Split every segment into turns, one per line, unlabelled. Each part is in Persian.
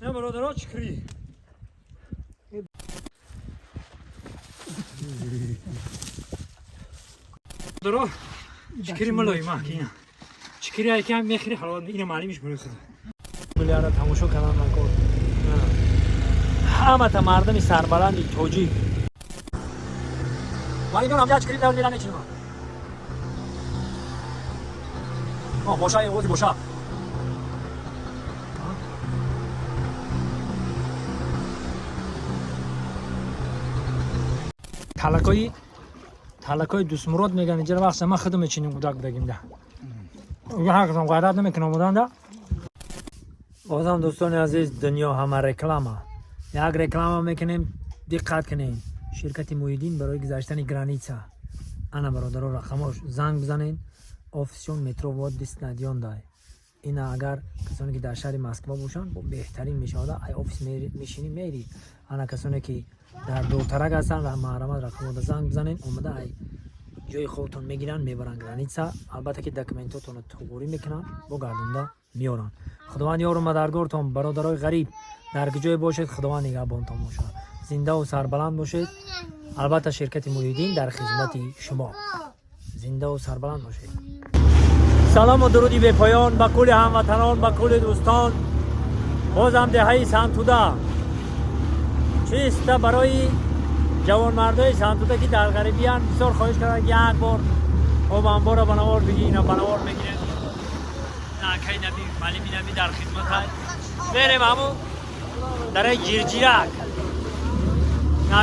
نه برادرها چکری برادرها چکری ملایی ما که اینا چکری هایی که هم میخیری حالا اینو معلومش برای خدا بلیاره تماشا کلام نکن همه تا مردمی سربلندی توجی ولی دون همجا چکری دور میرن نچینه ما باشا یه غوزی باشا تلکای دوست مراد میگن اینجا وقت ما خودم میچینیم کودک بگیم ده اون حقیقتا غیرت نمیکنم بودم ده بازم دوستان عزیز دنیا همه رکلامه یک رکلام میکنیم دقت کنین شرکت محیدین برای گذاشتن گرانیتسا انا برادرها رقمش زنگ بزنین آفیسیون مترو واد دیستنادیون دای این اگر کسانی که در شهر مسکو باشن بهترین میشه ای آفیس میشینی میری انا کسانی که در دورترک هستن و محرمت رقم زنگ بزنین اومده ای جای خودتون میگیرن میبرن گرانیتسا البته که دکومنتاتون رو توری میکنن با گردونده میارن خداوند یار و مددگارتون برادرای غریب در جای باشید خداوند نگهبانتون باشه زنده و سربلند باشید البته شرکت محیدین در خدمت شما زنده و سربلند باشید سلام و درودی به پایان به کل هموطنان به کل دوستان بازم دهه سنتوده چیست برای جوانمردای سنتوده که در غریبی هم بسیار خواهش کردن یک بار انبار را بنوار بگیرین و بنوار بگیرین نه که نبی معلومی نبی در خدمت های بریم همون در جیرجیرک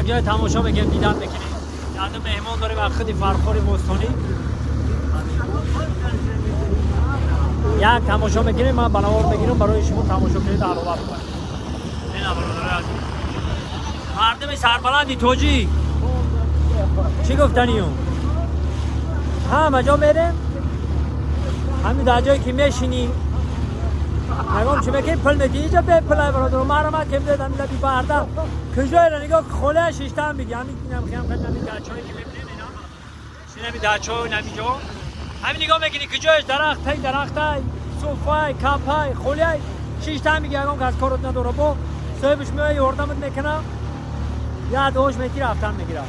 یک جای تماشا بگیم دیدن بکنیم یعنی مهمان داریم از خود فرخوری بستانی یک تماشا بگیریم من بنوار بگیرم برای شما تماشا کنید علاوه بکنیم این برادر عزیز مردم سربلندی توجی چی گفتنیون همه جا میریم همین در جایی که میشینی نگام چی میکنی پل میدی اینجا به پلای برادر مرمت که میدادم لبی برده کجای را نگاه خله ششتم بگی همین خیام خیلی نمی درچایی که میبینیم اینا چی نمی درچای نمی جا همین نگاه میکنی کجایش درخت های درخت های صوفای کپ های خله ششتم بگی اگم که از کارت نداره با صاحبش میای یاردمت میکنم یا دوش میگیری رفتن میگیره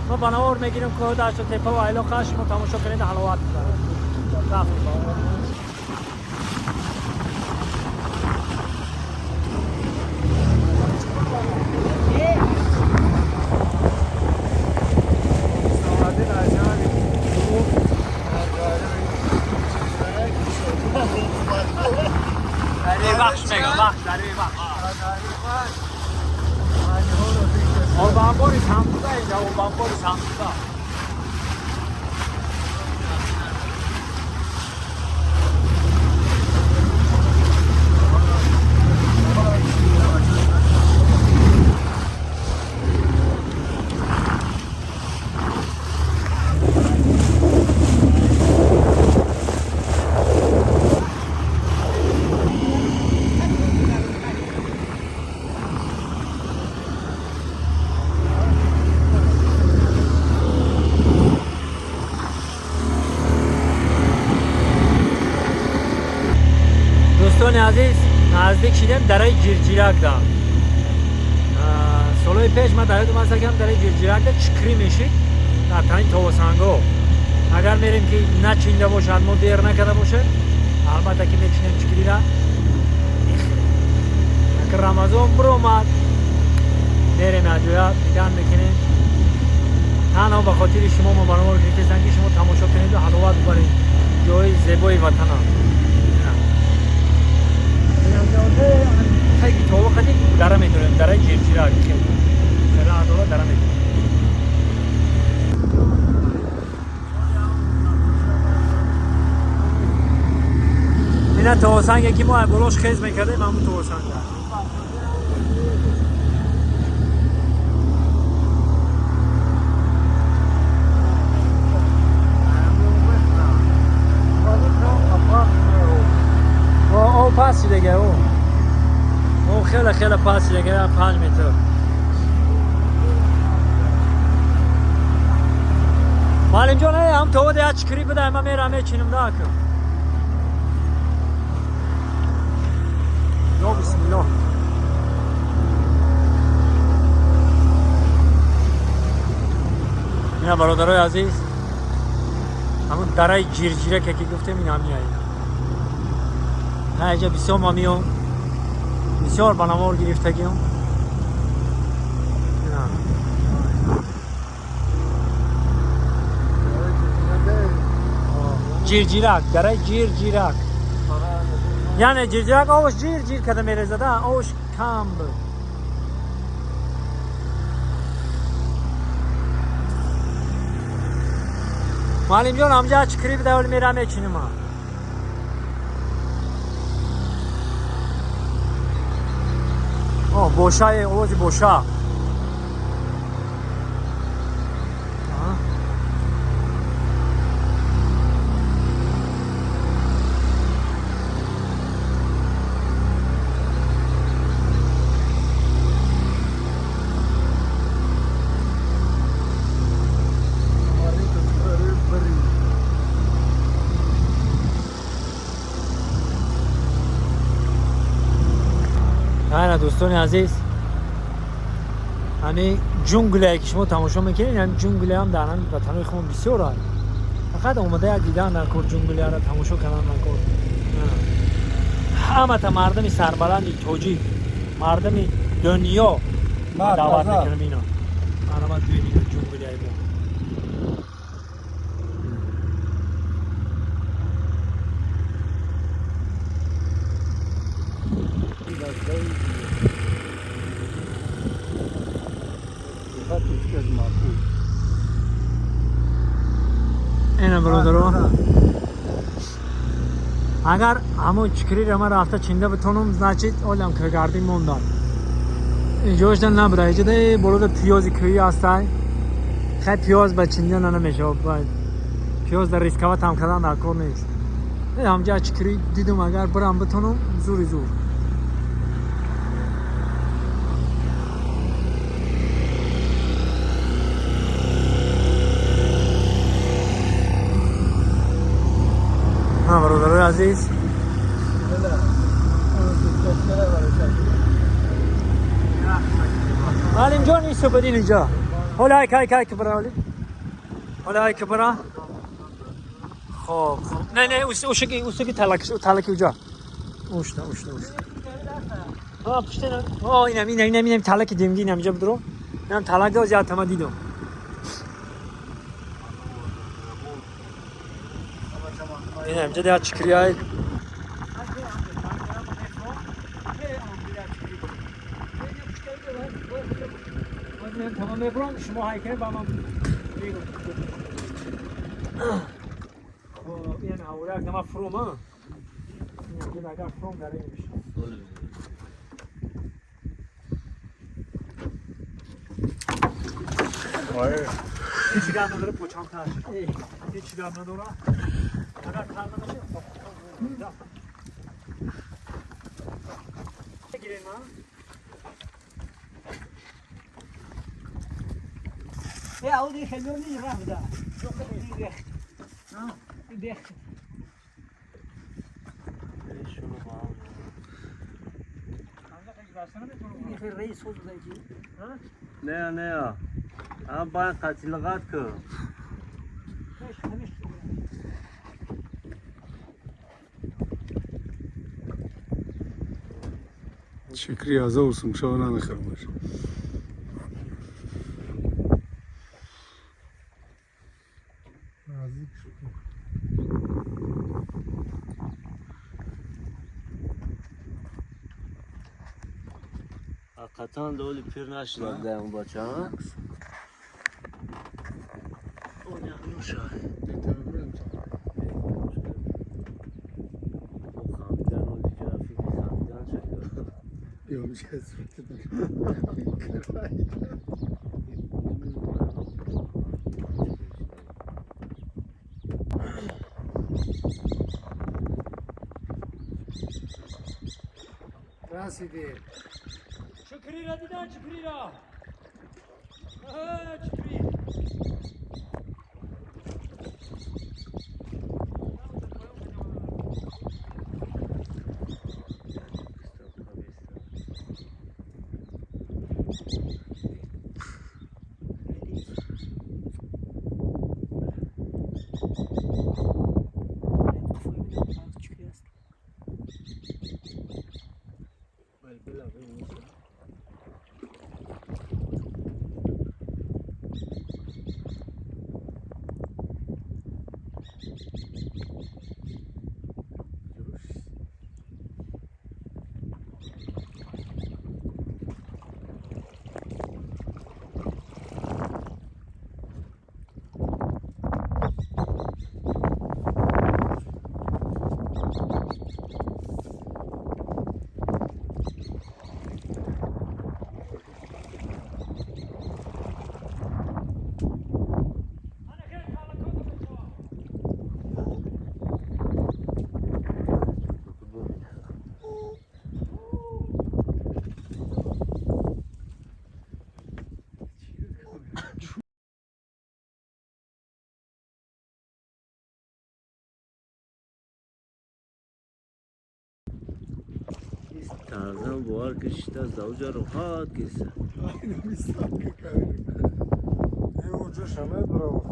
ما بنوار میگیریم که داشت تپه و علاقه شما تماشا کنید حلاوت میبرد Bambori Samsuda اینجا و بامبوری سامسودا دوستان عزیز نزدیک شدیم درای جیرجیرک دا سالهای پیش من در یادم هست که درای جیرجیرک دا چکری میشید در تنین توسنگو اگر میریم که نچینده باشد ما دیر نکرده باشه البته که میچینیم چکری را میخوریم اگر رمضان برو اومد میریم اجویا دیدن میکنیم تنها به خاطر شما ما برنامه که زنگی شما تماشا کنید و حلاوت ببرید جای زیبای وطن ها خیلی تو وقتی داره میتونیم داره جیرجیرک خیلی عدالت داره میتونیم اینه توسنگه که ما بلوش خیز میکردیم همون توسنگ او پاسی دیگه او خیلی پاسی دیگه 5 متر مال اینجا نه هم تو ده چکری بده من میرم میچینم نه که یا بسم الله اینا برادرای عزیز همون درای جیرجیره که گفتم این همی ها اینجا بسیار ما میام بسیار بنامور گرفتگیم جیرجیرک درای جیرجیرک یعنی جیرجیرک آوش جیر کده میره زده آوش کم بود معلم جان همجا چکری بده ولی میرم میچینیم ما بوشا اوز بوشا دوستان عزیز همین جنگلی که شما تماشا میکنید همین جنگلی هم در همین وطن خودمون بسیار هست فقط اومده یک دیدن نکرد جنگلی را تماشا کردن نکرد همه تا مردم سربلند توجیه مردم دنیا دعوت میکنم اینا مردم دنیا جنگلی های بود اینا برادرها اگر همون چکری را ما رفته چنده بتونم значит اولم که گردی موندن اینجاش نبره اینجا ده برود پیاز کویی هستن خیلی پیاز به چنده نمیشه پیاز در ریسکوات هم کردن در کار نیست همجا چکری دیدم اگر برم بتونم زور برادرای عزیز معلم جان ایسو بدین اینجا حالا های که برا حالا های که برا خب نه اوشکی تلکی اونجا اوشتا پشتن اینم تلکی دیمگی اینم اینجا بدرو اینم تلک دا زیاد تما دیدم این همجا ده چکری های تمام میبرم شما های کنه با من بیرون این اوراق نما فروم ها این اگر فروم داره این بشه هیچ گرم نداره پوچام تاش هیچ گرم نداره اگر کار نمیشه بگیرین ما اودی خیلی راه بده دیگه دیگه شروع با رئیس خود بزنی
نه هم باید قتلقات که
شکری از olsun şovana nıkılmış. Nazik şükür.
hakikaten de öyle pir naşlar da bu bacı ha. O ne yapmış ha?
Yok bir şey söyledim. Nasıl değil?
Çukri ra didan çukri ra. Çukri.
Tarzan buhar kışta zavca rahat kese.
Aynen bir sakı kaydı. Ucu şamet bravo.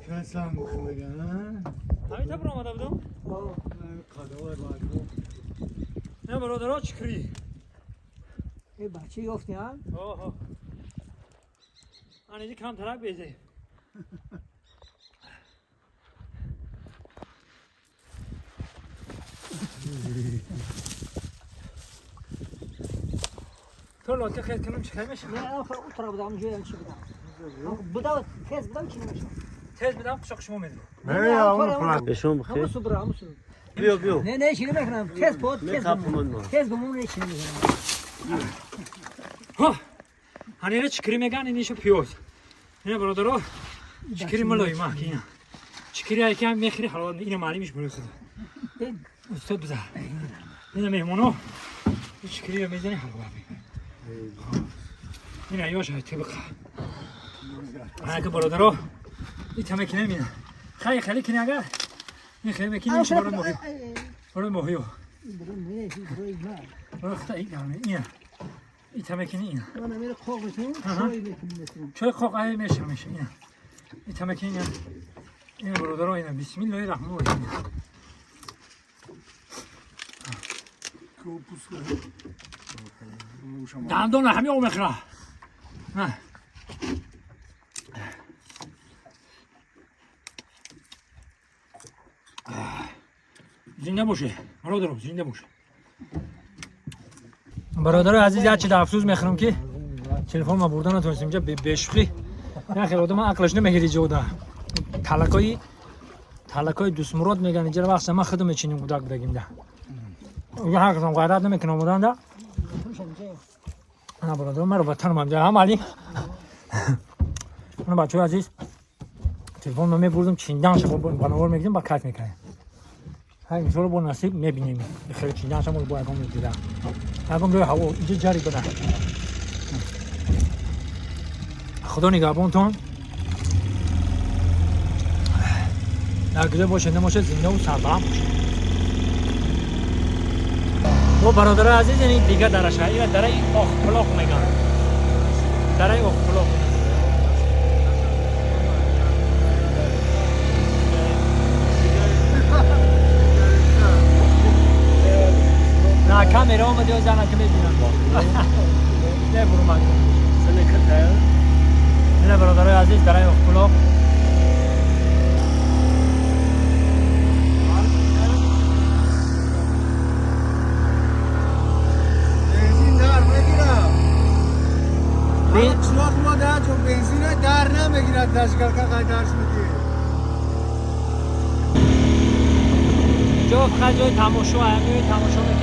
Kasam kılgan ha.
Hayır tabi Ramada budum.
Kadavay var.
Ne برادرها چکری.
ای بچه یافتی هم؟
آها. اینجا کم ترک بیزه. تو لاتي خیلی کنم چه میشه؟
نه آخر اون طرف بودم جویم چی بودم بودم تیز بودم چی نمیشه
تez بدم قشق شما میدم.
Ne ya onu falan.
Beşon
همون
bıkır.
سو برا همون سو
Biyo biyo.
نه چی نمیکنم تیز بود
Ne
تیز
kapımın
بمون
var?
تیز بمون نه چی نمیکنم
ها. هنیره چکری میگن اینیشو پیوز. نه برادرها چکری ملوی ما کینا. چکری ای که میخری حالا اینو معلومش برسه. استاد بزن. این مهمونو چکری میزنی حالا ببین. این ایاش های طبقه. اگه برادرها این تمکینه میدن. خیلی کنی اگر این خیلی مکینه میشه برای ماهی. برای ماهیو. برای خدا این دارم اینه. این تمکینه اینه.
انا میره خوابتون
Aha.
شوی میکنم
شوی خواه ای میشه اینه. این تمکینه اینه. اینه برادرها اینه. بسم الله الرحمن الرحیم. دندون همه او میخره. نه. زنده باشه. برادرم زنده باشه. برادر عزیز یه چیز افسوس میخرم که تلفن ما بردن نتونستیم اینجا بشوری. نه خیلی آدم عقلش نمیگیره جودا. تلکای دوست مراد میگن اینجا وقت ما خودم میچینیم کودک بگیم ده. اگه هر کدوم غیرت نمیکنم بودن ده. نه برادر من رو وطنم هم هم علی. اون بچه عزیز تلفن ما میبردم چیندنش با بناور میگیم با کات میکنیم. های مثلا با نصیب میبینیم. خیلی چیندنش هم با اگم میگیرم. اگم روی هوا اینجا جاری بده. خدا نگهبانتون. درگذر باشه نماشه زنده و سربلند باشه. و برادر عزیز این دیگه درش این دره اخلاق میگن. دره اخلاق. نه کامera اومده و زنه که میبینن نه برو من
Sana kıtaya.
نه برادر عزیز دره اخلاق.
Benzin در بگیرم.
بی-
چراغ مادر چون بنزین در نمیگیرد دستگاه که قدرش میگی.
جا فقط جای تماشا همه تماشا میکنه.